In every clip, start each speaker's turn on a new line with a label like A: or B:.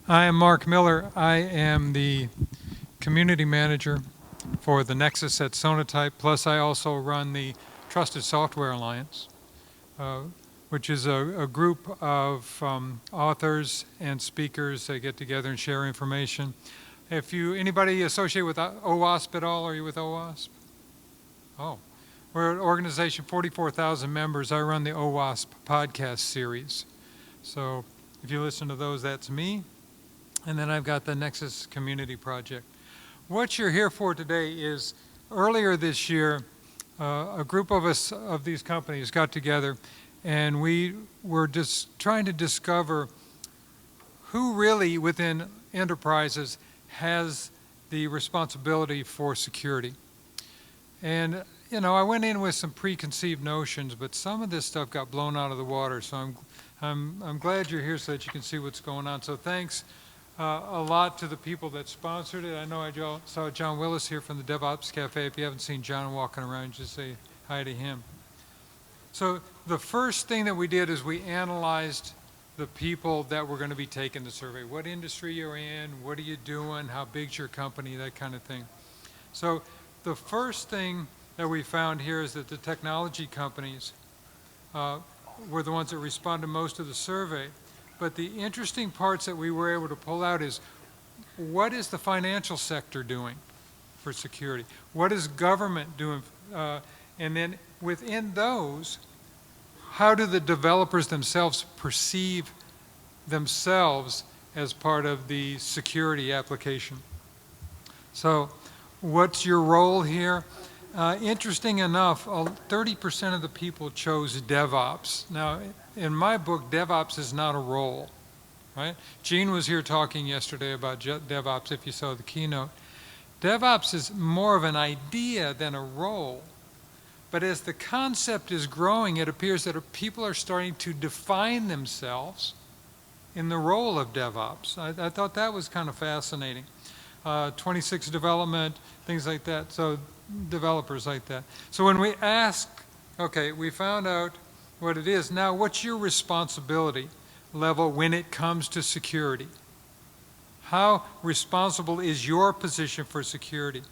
A: I am Mark Miller. I am the community manager for the Nexus at Sonatype, plus I also run the Trusted Software Alliance, uh, which is a group of authors and speakers that get together and share information. If anybody associated with OWASP at all, are you with OWASP? Oh, we're an organization, 44,000 members. I run the OWASP podcast series. So if you listen to those, that's me. And then I've got the Nexus Community Project. What you're here for today is, earlier this year, a group of us, of these companies, got together and we were just trying to discover who really within enterprises has the responsibility for security. And you know, I went in with some preconceived notions, but some of this stuff got blown out of the water. So I'm glad you're here so that you can see what's going on. So thanks a lot to the people that sponsored it. I know I saw John Willis here from the DevOps Cafe. If you haven't seen John walking around, just say hi to him. So the first thing that we did is we analyzed the people that were going to be taking the survey. What industry you're in, what are you doing, how big's your company, that kind of thing. So the first thing that we found here is that the technology companies were the ones that responded most to the survey. But the interesting parts that we were able to pull out is, what is the financial sector doing for security? What is government doing? And then within those, how do the developers themselves perceive themselves as part of the security application? So what's your role here? Interesting enough, 30% of the people chose DevOps. Now, in my book, DevOps is not a role, right? Gene was here talking yesterday about DevOps, if you saw the keynote. DevOps is more of an idea than a role. But as the concept is growing, it appears that people are starting to define themselves in the role of DevOps. I thought that was kind of fascinating. 26 development, things like that. So developers like that. So when we ask, okay, we found out what it is. Now, what's your responsibility level when it comes to security? How responsible is your position for security?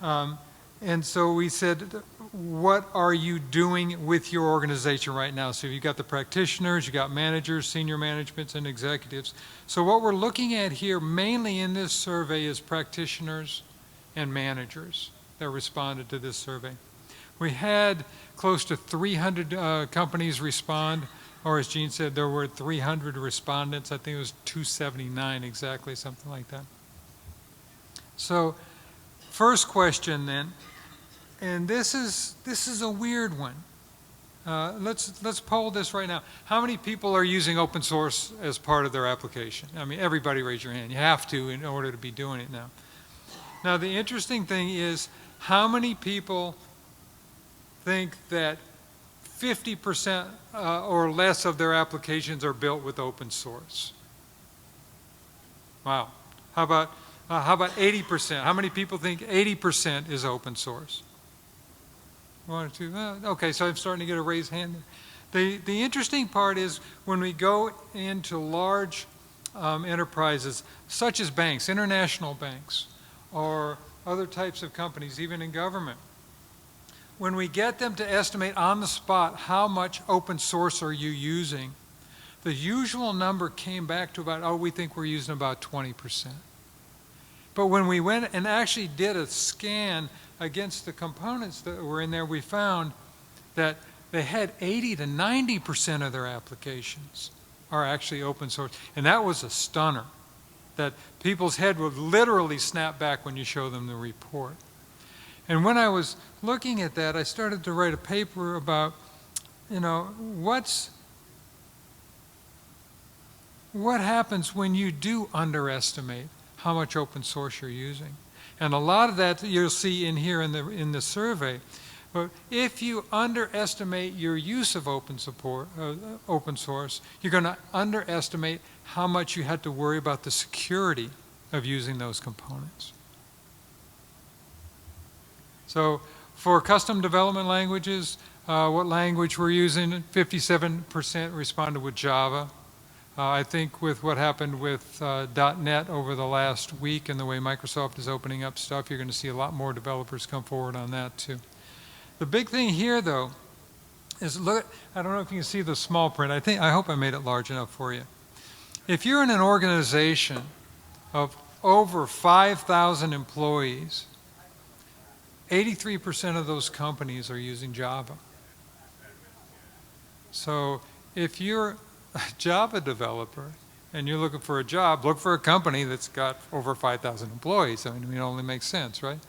A: And so we said, what are you doing with your organization right now? So you've got the practitioners, you've got managers, senior managements, and executives. So what we're looking at here mainly in this survey is practitioners and managers that responded to this survey. We had close to 300 companies respond, or as Gene said, there were 300 respondents. I think it was 279 exactly, something like that. So first question then, and this is a weird one. Let's poll this right now. How many people are using open source as part of their application? I mean, everybody raise your hand. You have to in order to be doing it now. Now the interesting thing is, how many people think that 50% or less of their applications are built with open source? Wow. How about 80%? How many people think 80% is open source? One or two. Okay, so I'm starting to get a raised hand. The interesting part is when we go into large enterprises, such as banks, international banks, or other types of companies, even in government, when we get them to estimate on the spot how much open source are you using, the usual number came back to about, oh, we think we're using about 20%. But when we went and actually did a scan against the components that were in there, we found that they had 80 to 90% of their applications are actually open source. And that was a stunner, that people's head would literally snap back when you show them the report. And when I was looking at that, I started to write a paper about, you know, what happens when you do underestimate how much open source you're using. And a lot of that you'll see in here in the survey. But if you underestimate your use of open source, you're going to underestimate how much you had to worry about the security of using those components. So for custom development languages, what language we're using, 57% responded with Java. I think with what happened with .NET over the last week and the way Microsoft is opening up stuff, you're going to see a lot more developers come forward on that too. The big thing here, though, is look. I don't know if you can see the small print. I hope I made it large enough for you. If you're in an organization of over 5,000 employees, 83% of those companies are using Java. So if you're a Java developer and you're looking for a job, look for a company that's got over 5,000 employees. I mean, it only makes sense, right?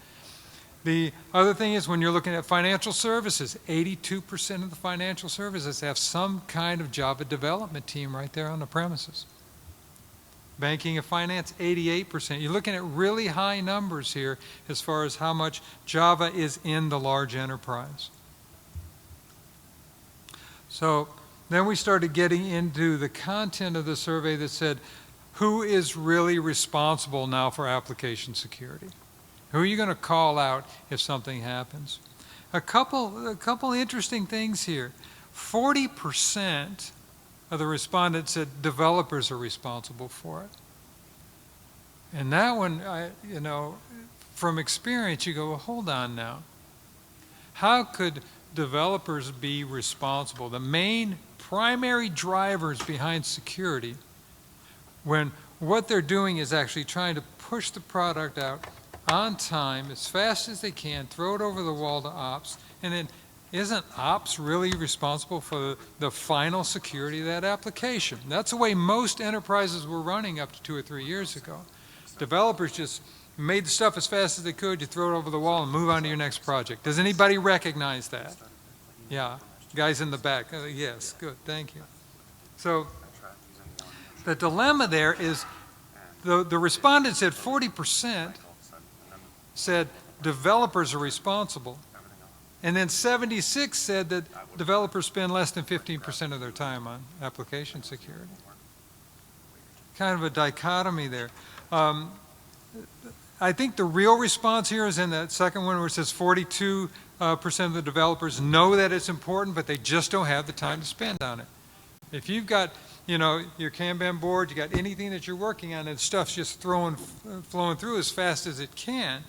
A: The other thing is when you're looking at financial services, 82% of the financial services have some kind of Java development team right there on the premises. Banking and finance, 88%. You're looking at really high numbers here as far as how much Java is in the large enterprise. So then we started getting into the content of the survey that said, who is really responsible now for application security? Who are you going to call out if something happens? A couple interesting things here. 40% of the respondents said developers are responsible for it. And that one, you know, from experience, you go, well, hold on now. How could developers be responsible? The main primary drivers behind security, when what they're doing is actually trying to push the product out on time, as fast as they can, throw it over the wall to ops, and then isn't ops really responsible for the final security of that application? That's the way most enterprises were running up to 2 or 3 years ago. Developers just made the stuff as fast as they could, you throw it over the wall and move on to your next project. Does anybody recognize that? Yeah, guys in the back. Yes, good, thank you. So the dilemma there is the respondents said 40% said developers are responsible. And then 76 said that developers spend less than 15% of their time on application security. Kind of a dichotomy there. I think the real response here is in that second one where it says 42% of the developers know that it's important, but they just don't have the time to spend on it. If you've got, you know, your Kanban board, you got anything that you're working on and stuff's just flowing through as fast as it can,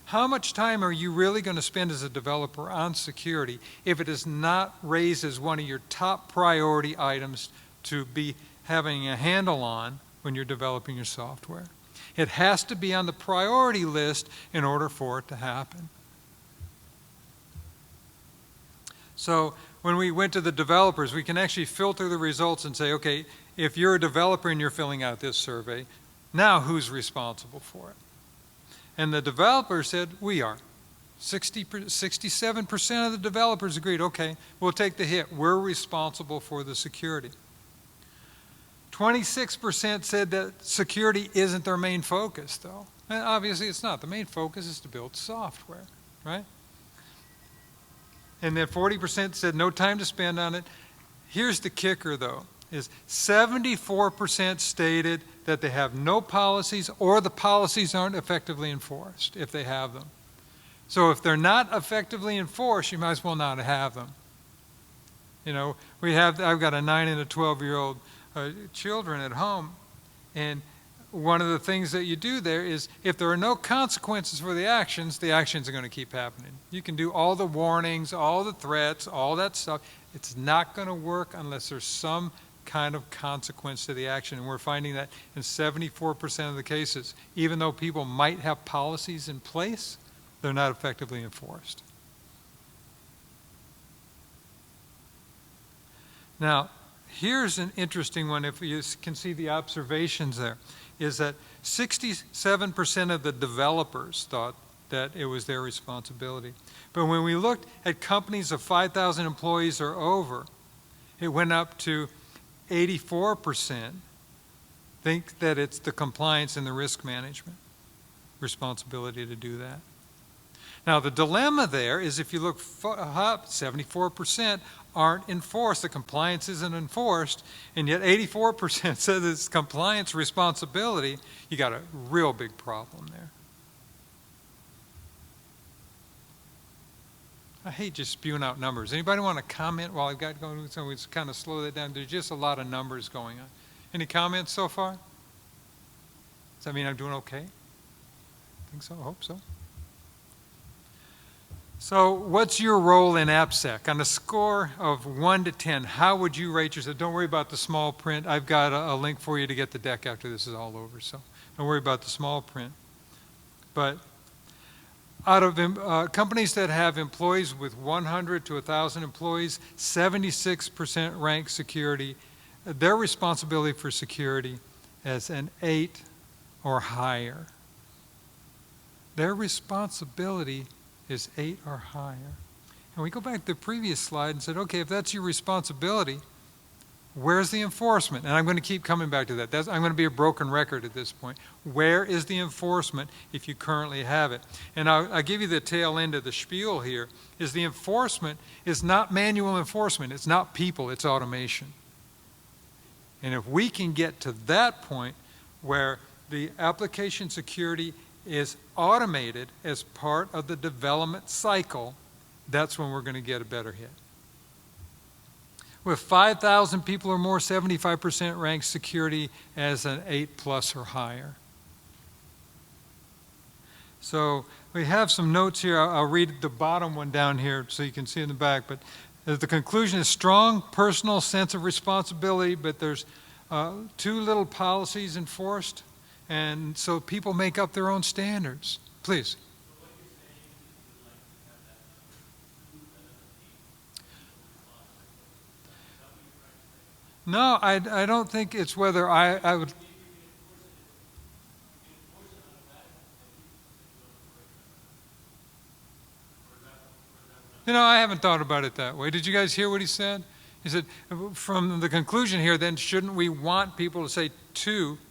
A: how much time are you really going to spend as a developer on security if it is not raised as one of your top priority items to be having a handle on when you're developing your software? It has to be on the priority list in order for it to happen. So when we went to the developers, we can actually filter the results and say, okay, if you're a developer and you're filling out this survey, now who's responsible for it? And the developers said, we are. 67% of the developers agreed, okay, we'll take the hit. We're responsible for the security. 26% said that security isn't their main focus, though. And obviously, it's not. The main focus is to build software, right? And then 40% said no time to spend on it. Here's the kicker, though, is 74% stated that they have no policies or the policies aren't effectively enforced if they have them. So if they're not effectively enforced, you might as well not have them. You know, I've got a 9 and a 12-year-old children at home, and one of the things that you do there is if there are no consequences for the actions are going to keep happening. You can do all the warnings, all the threats, all that stuff. It's not going to work unless there's some kind of consequence to the action, and we're finding that in 74% of the cases, even though people might have policies in place, they're not effectively enforced. Now, here's an interesting one, if you can see the observations there, is that 67% of the developers thought that it was their responsibility. But when we looked at companies of 5,000 employees or over, it went up to 84% think that it's the compliance and the risk management responsibility to do that. Now, the dilemma there is if you look up, 74% aren't enforced. The compliance isn't enforced, and yet 84% says it's compliance responsibility. You got a real big problem there. I hate just spewing out numbers. Anybody want to comment while I've got going? So we kind of slow that down. There's just a lot of numbers going on. Any comments so far? Does that mean I'm doing okay? I think so. I hope so. So what's your role in AppSec? On a score of 1 to 10, how would you rate yourself? Don't worry about the small print. I've got a link for you to get the deck after this is all over, so don't worry about the small print. But out of companies that have employees with 100 to 1,000 employees, 76% rank security, their responsibility for security as an 8 or higher. Their responsibility is 8 or higher. And we go back to the previous slide and said, okay, if that's your responsibility, where's the enforcement? And I'm going to keep coming back to that. I'm going to be a broken record at this point. Where is the enforcement if you currently have it? And I'll give you the tail end of the spiel here, is the enforcement is not manual enforcement. It's not people, it's automation. And if we can get to that point where the application security is automated as part of the development cycle, that's when we're going to get a better hit. With 5,000 people or more, 75% ranks security as an 8+ or higher. So we have some notes here. I'll read the bottom one down here so you can see in the back. But the conclusion is strong personal sense of responsibility, but there's too little policies enforced. And so people make up their own standards. Please. No, I don't think it's whether I would. You know, I haven't thought about it that way. Did you guys hear what he said? He said, from the conclusion here, then shouldn't we want people to say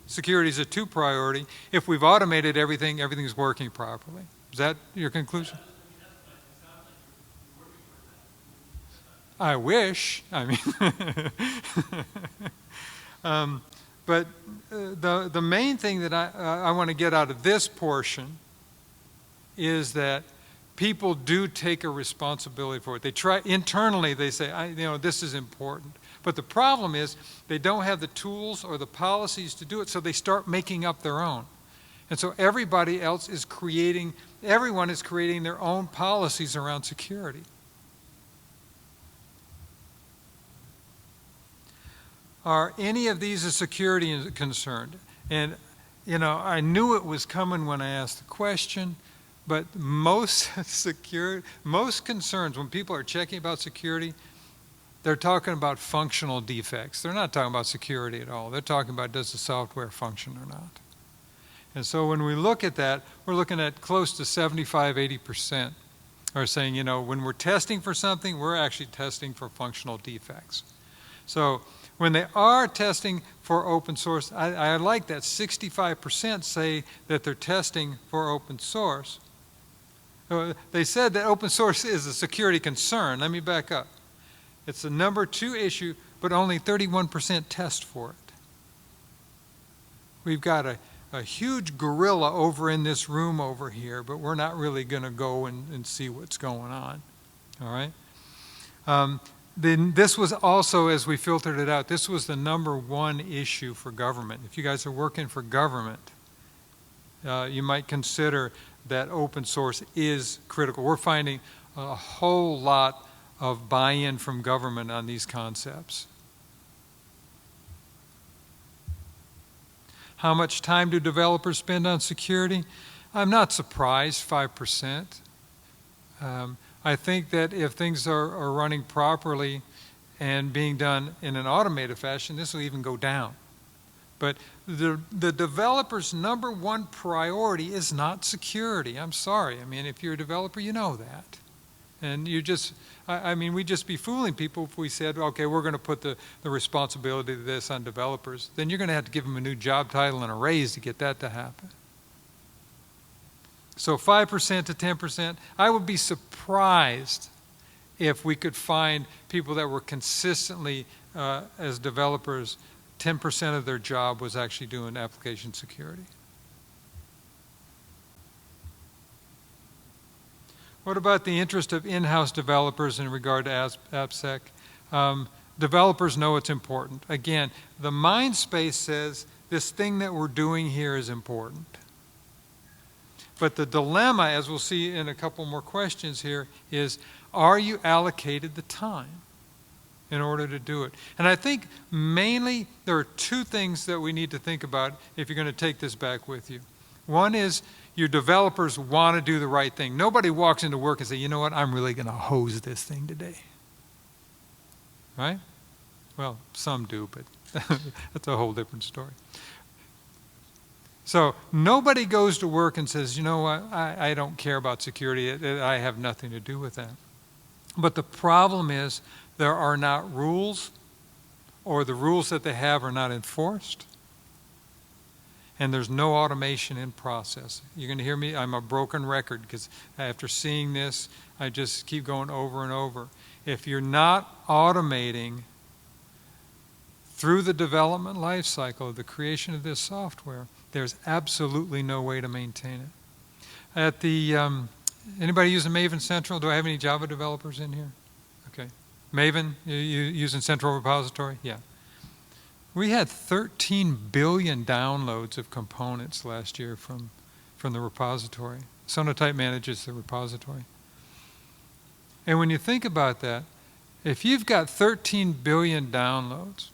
A: security is a 2 priority. If we've automated everything, everything's working properly. Is that your conclusion? I wish. I mean, but the main thing that I want to get out of this portion is that people do take a responsibility for it. They try internally. They say, this is important. But the problem is they don't have the tools or the policies to do it, so they start making up their own. And so everybody else is everyone is creating their own policies around security. Are any of these a security concern? And, I knew it was coming when I asked the question, but most concerns when people are checking about security, they're talking about functional defects. They're not talking about security at all. They're talking about, does the software function or not? And so when we look at that, we're looking at close to 75–80% are saying, when we're testing for something, we're actually testing for functional defects. So when they are testing for open source, I like that 65% say that they're testing for open source. They said that open source is a security concern. Let me back up. It's the number 2 issue, but only 31% test for it. We've got a huge gorilla over in this room over here, but we're not really going to go and see what's going on. All right? Then this was also, as we filtered it out, this was the number 1 issue for government. If you guys are working for government, you might consider that open source is critical. We're finding a whole lot of buy-in from government on these concepts. How much time do developers spend on security? I'm not surprised, 5%. I think that if things are running properly and being done in an automated fashion, this will even go down. But the developer's number 1 priority is not security. I'm sorry. I mean, if you're a developer, you know that. And we'd just be fooling people if we said, okay, we're going to put the responsibility of this on developers. Then you're going to have to give them a new job title and a raise to get that to happen. So 5% to 10%, I would be surprised if we could find people that were consistently, as developers, 10% of their job was actually doing application security. What about the interest of in-house developers in regard to AppSec? Developers know it's important. Again, the mind space says this thing that we're doing here is important. But the dilemma, as we'll see in a couple more questions here, is are you allocated the time in order to do it? And I think mainly there are two things that we need to think about if you're going to take this back with you. One is your developers want to do the right thing. Nobody walks into work and says, you know what, I'm really going to hose this thing today. Right? Well, some do, but that's a whole different story. So nobody goes to work and says, you know what, I don't care about security. I have nothing to do with that. But the problem is there are not rules, or the rules that they have are not enforced, and there's no automation in process. You're going to hear me, I'm a broken record, because after seeing this, I just keep going over and over. If you're not automating through the development life cycle of the creation of this software, there's absolutely no way to maintain it. At the, anybody using Maven Central? Do I have any Java developers in here? Okay. Maven, you using Central Repository? Yeah. We had 13 billion downloads of components last year from the repository. Sonatype manages the repository. And when you think about that, if you've got 13 billion downloads,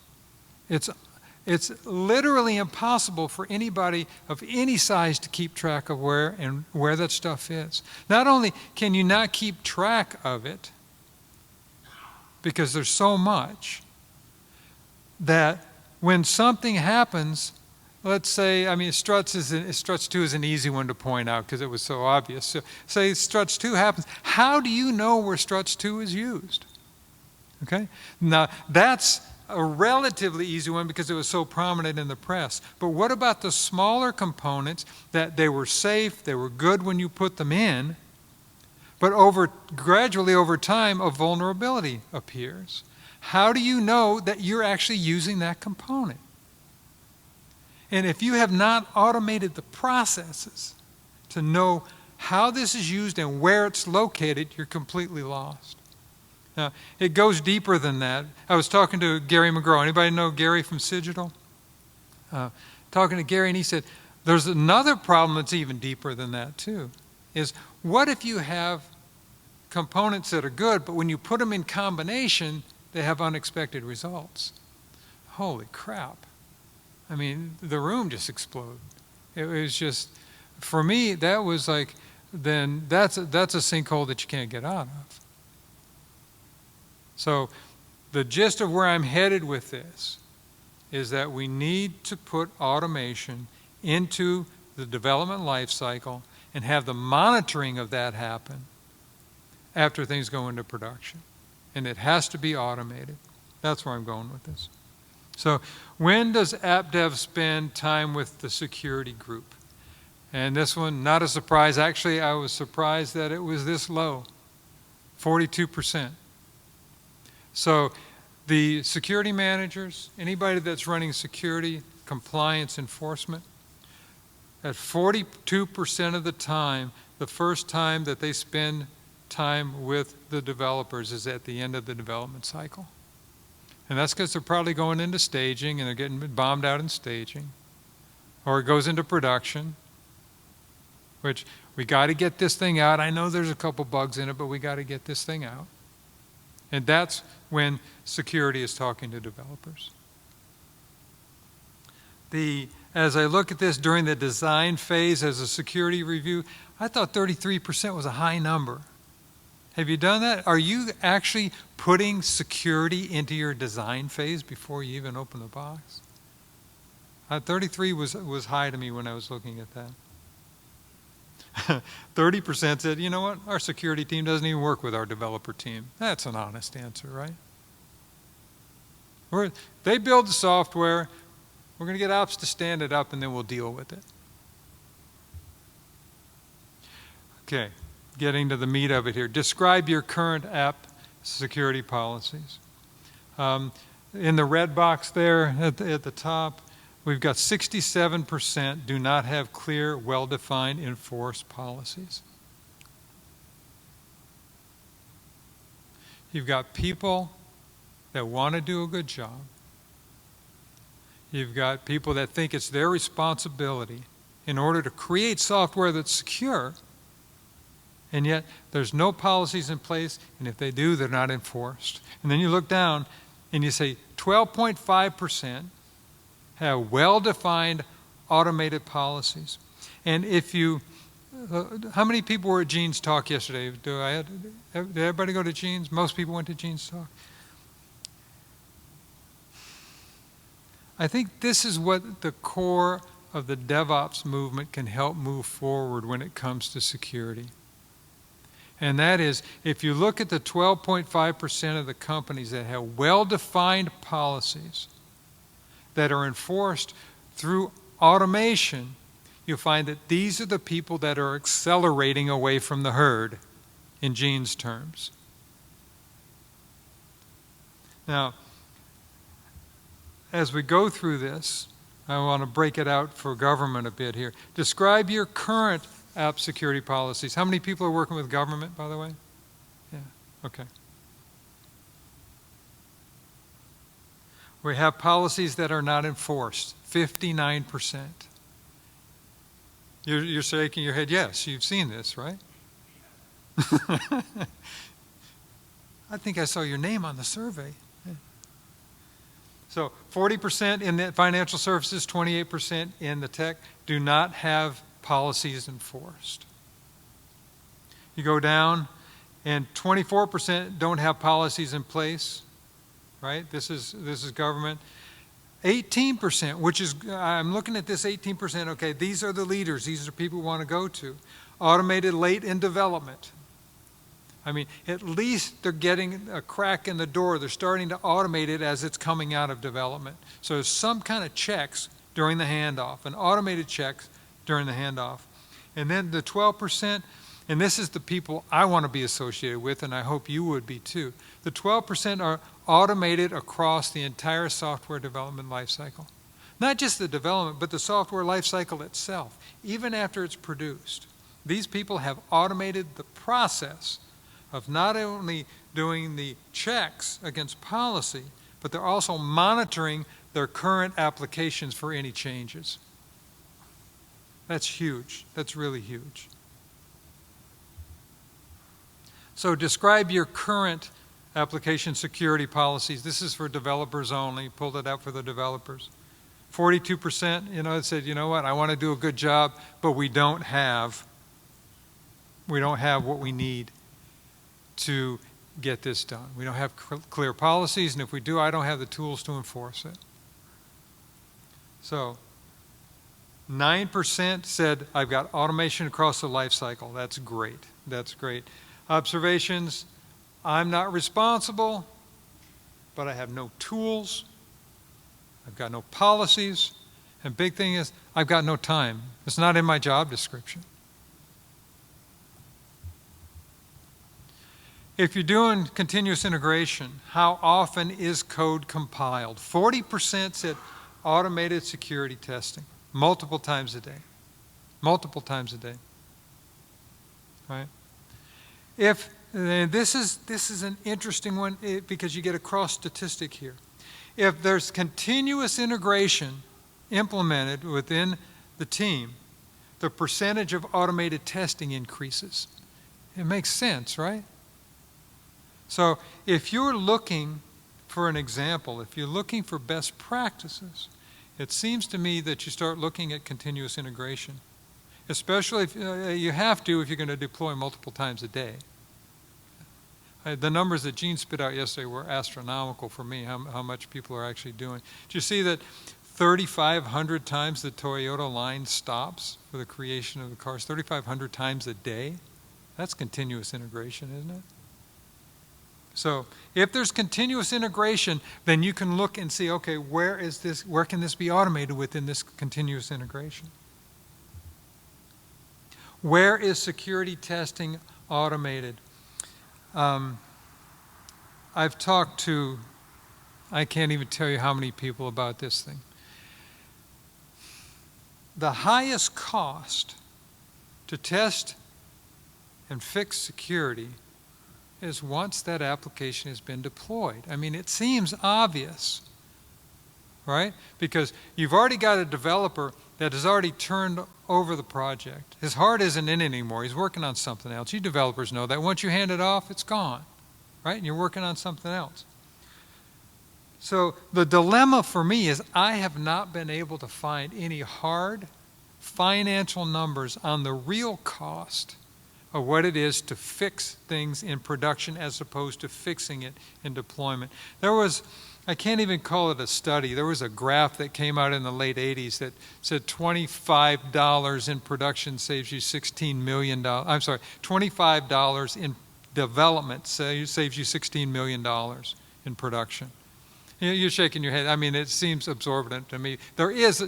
A: it's literally impossible for anybody of any size to keep track of where that stuff is. Not only can you not keep track of it, because there's so much, that when something happens, let's say, I mean, Struts 2 is an easy one to point out because it was so obvious. So say Struts 2 happens, how do you know where Struts 2 is used? Okay? Now, that's a relatively easy one because it was so prominent in the press. But what about the smaller components that they were safe, they were good when you put them in, but gradually over time a vulnerability appears? How do you know that you're actually using that component? And if you have not automated the processes to know how this is used and where it's located, you're completely lost. Now, it goes deeper than that. I was talking to Gary McGraw. Anybody know Gary from Cigital? Talking to Gary, and he said, there's another problem that's even deeper than that too, is what if you have components that are good, but when you put them in combination, they have unexpected results? Holy crap. I mean, the room just exploded. It was just, for me, that was like, then that's a sinkhole that you can't get out of. So the gist of where I'm headed with this is that we need to put automation into the development life cycle and have the monitoring of that happen after things go into production. And it has to be automated. That's where I'm going with this. So when does AppDev spend time with the security group? And this one, not a surprise. Actually, I was surprised that it was this low, 42%. So the security managers, anybody that's running security, compliance, enforcement, at 42% of the time, the first time that they spend time with the developers is at the end of the development cycle. And that's because they're probably going into staging and they're getting bombed out in staging. Or it goes into production, which we got to get this thing out. I know there's a couple bugs in it, but we got to get this thing out. And that's when security is talking to developers. As I look at this during the design phase as a security review, I thought 33% was a high number. Have you done that? Are you actually putting security into your design phase before you even open the box? 33 was high to me when I was looking at that. 30% said, you know what, our security team doesn't even work with our developer team. That's an honest answer, right? They build the software, we're going to get ops to stand it up, and then we'll deal with it. Okay, getting to the meat of it here. Describe your current app security policies. In the red box there at the top, we've got 67% do not have clear, well-defined, enforced policies. You've got people that want to do a good job. You've got people that think it's their responsibility in order to create software that's secure, and yet there's no policies in place, and if they do, they're not enforced. And then you look down and you say 12.5% have well-defined automated policies. And if you, how many people were at Gene's talk yesterday? Did everybody go to Gene's? Most people went to Gene's talk. I think this is what the core of the DevOps movement can help move forward when it comes to security. And that is, if you look at the 12.5% of the companies that have well-defined policies that are enforced through automation, you'll find that these are the people that are accelerating away from the herd, in Gene's terms. Now, as we go through this, I want to break it out for government a bit here. Describe your current app security policies. How many people are working with government, by the way? Yeah, okay. We have policies that are not enforced, 59%. You're shaking your head, yes, you've seen this, right? I think I saw your name on the survey. So 40% in the financial services, 28% in the tech do not have policies enforced. You go down and 24% don't have policies in place, right? This is government. 18%, which is, I'm looking at this 18%, okay, these are the leaders, these are people who want to go to. Automated late in development. I mean, at least they're getting a crack in the door. They're starting to automate it as it's coming out of development. So there's some kind of checks during the handoff, an automated checks during the handoff. And then the 12%, and this is the people I want to be associated with, and I hope you would be too. The 12% are automated across the entire software development lifecycle. Not just the development, but the software lifecycle itself, even after it's produced. These people have automated the process of not only doing the checks against policy, but they're also monitoring their current applications for any changes. That's huge. That's really huge. So describe your current application security policies. This is for developers only. Pulled it out for the developers. 42%, said, you know what, I want to do a good job, but we don't have what we need to get this done. We don't have clear policies, and if we do, I don't have the tools to enforce it. So 9% said, I've got automation across the life cycle. That's great. That's great. Observations, I'm not responsible, but I have no tools. I've got no policies. And big thing is, I've got no time. It's not in my job description. If you're doing continuous integration, how often is code compiled? 40% said automated security testing, multiple times a day. Multiple times a day. Right? If this is an interesting one because you get a cross statistic here. If there's continuous integration implemented within the team, the percentage of automated testing increases. It makes sense, right? So if you're looking for an example, if you're looking for best practices, it seems to me that you start looking at continuous integration, especially if you have to if you're going to deploy multiple times a day. The numbers that Gene spit out yesterday were astronomical for me, how much people are actually doing. Do you see that 3,500 times the Toyota line stops for the creation of the cars? 3,500 times a day? That's continuous integration, isn't it? So if there's continuous integration, then you can look and see, okay, where can this be automated within this continuous integration? Where is security testing automated? I've talked to, I can't even tell you how many people about this thing. The highest cost to test and fix security is once that application has been deployed. I mean, it seems obvious, right? Because you've already got a developer that has already turned over the project. His heart isn't in it anymore. He's working on something else. You developers know that. Once you hand it off, it's gone, right? And you're working on something else. So the dilemma for me is I have not been able to find any hard financial numbers on the real cost of what it is to fix things in production as opposed to fixing it in deployment. There was, I can't even call it a study, there was a graph that came out in the late 80s that said $25 in production saves you $16 million. I'm sorry, $25 in development saves you $16 million in production. You're shaking your head. I mean, it seems absorbent to me. There is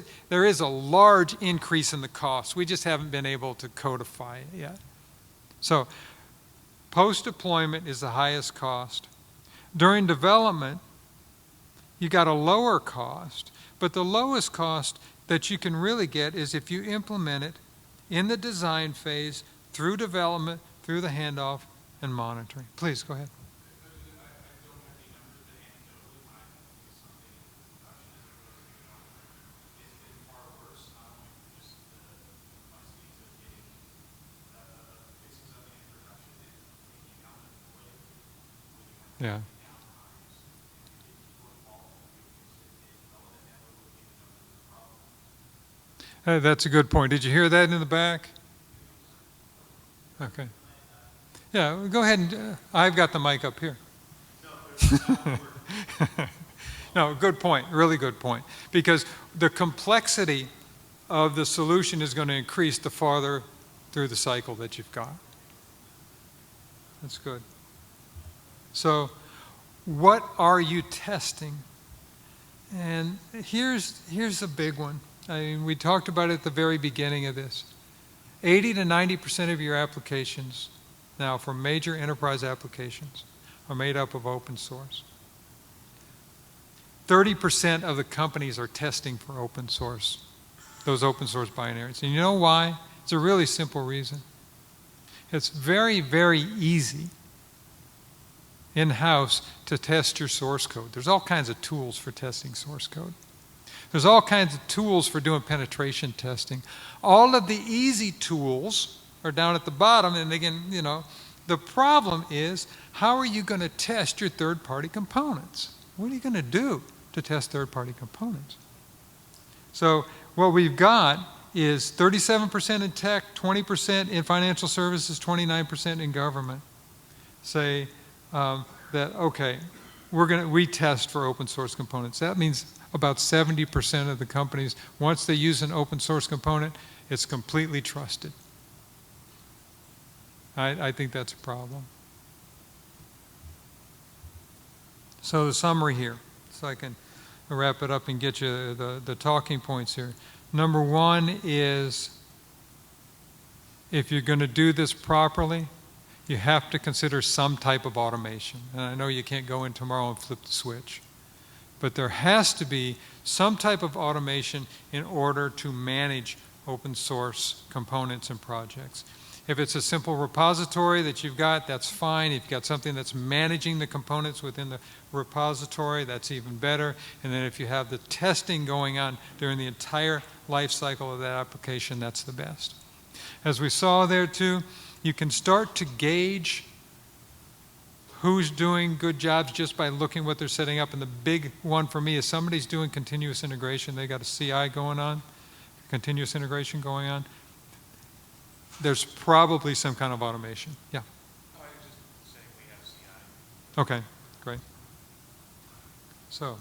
A: a large increase in the cost. We just haven't been able to codify it yet. So post-deployment is the highest cost. During development, you got a lower cost, but the lowest cost that you can really get is if you implement it in the design phase, through development, through the handoff, and monitoring. Please, go ahead. Yeah. That's a good point. Did you hear that in the back? Okay. Yeah, go ahead and, I've got the mic up here. No, good point, really good point. Because the complexity of the solution is going to increase the farther through the cycle that you've got. That's good. So, what are you testing? And here's a big one. I mean, we talked about it at the very beginning of this. 80 to 90% of your applications now for major enterprise applications are made up of open source. 30% of the companies are testing for open source, those open source binaries. And you know why? It's a really simple reason. It's very, very easy in-house to test your source code. There's all kinds of tools for testing source code. There's all kinds of tools for doing penetration testing. All of the easy tools are down at the bottom, and again, you know, the problem is, how are you going to test your third-party components? What are you going to do to test third-party components? So what we've got is 37% in tech, 20% in financial services, 29% in government. Say that, okay, we test for open source components. That means about 70% of the companies, once they use an open source component, it's completely trusted. I think that's a problem. So the summary here, so I can wrap it up and get you the talking points here. Number one is, if you're going to do this properly, you have to consider some type of automation. And I know you can't go in tomorrow and flip the switch. But there has to be some type of automation in order to manage open source components and projects. If it's a simple repository that you've got, that's fine. If you've got something that's managing the components within the repository, that's even better. And then if you have the testing going on during the entire life cycle of that application, that's the best. As we saw there too, you can start to gauge who's doing good jobs just by looking what they're setting up. And the big one for me is somebody's doing continuous integration. They got a CI going on, continuous integration going on. There's probably some kind of automation. Yeah.
B: I was just saying we have CI.
A: Okay, great. So,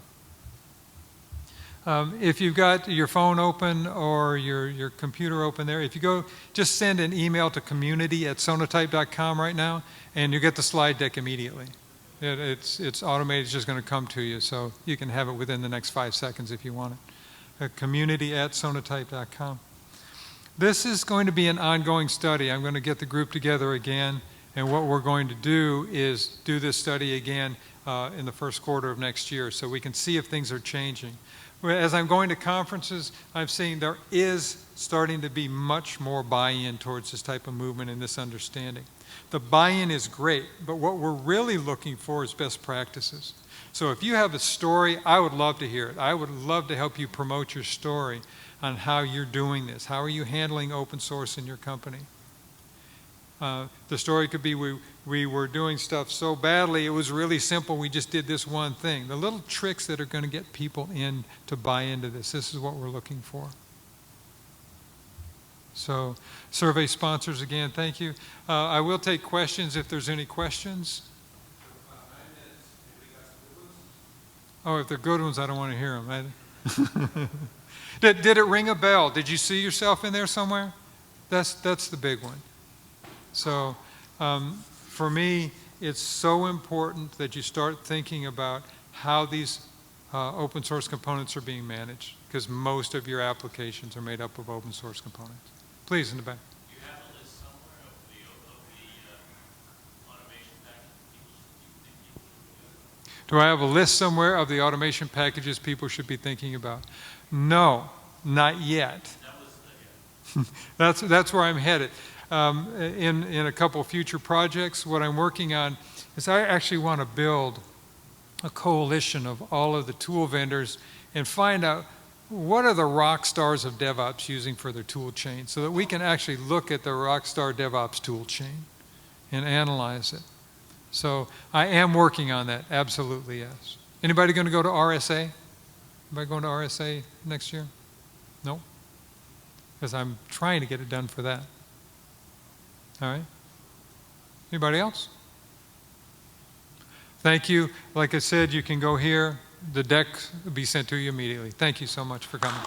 A: if you've got your phone open or your computer open there, if you go, just send an email to community@sonatype.com right now, and you get the slide deck immediately. It's automated, it's just going to come to you, so you can have it within the next 5 seconds if you want it. Community@sonatype.com. This is going to be an ongoing study. I'm going to get the group together again, and what we're going to do is do this study again in the first quarter of next year, so we can see if things are changing. As I'm going to conferences, I'm seeing there is starting to be much more buy-in towards this type of movement and this understanding. The buy-in is great, but what we're really looking for is best practices. So if you have a story, I would love to hear it. I would love to help you promote your story on how you're doing this. How are you handling open source in your company? The story could be we were doing stuff so badly, it was really simple, we just did this one thing. The little tricks that are going to get people in to buy into this is what we're looking for. So, survey sponsors, again, thank you. I will take questions if there's any questions. Oh, if they're good ones, I don't want to hear them. Did it ring a bell? Did you see yourself in there somewhere? That's the big one. So, for me, it's so important that you start thinking about how these open source components are being managed, because most of your applications are made up of open source components. Please, in the back.
B: Do you have a list somewhere of the automation packages
A: Do I have a list somewhere of the automation packages people should be thinking about? No, not yet.
B: That was
A: That's where I'm headed. In a couple future projects, what I'm working on is I actually want to build a coalition of all of the tool vendors and find out what are the rock stars of DevOps using for their tool chain, so that we can actually look at the rock star DevOps tool chain and analyze it. So I am working on that, absolutely, yes. Anybody going to go to RSA? Anybody going to RSA next year? No? Because I'm trying to get it done for that. All right? Anybody else? Thank you. Like I said, you can go here. The deck will be sent to you immediately. Thank you so much for coming.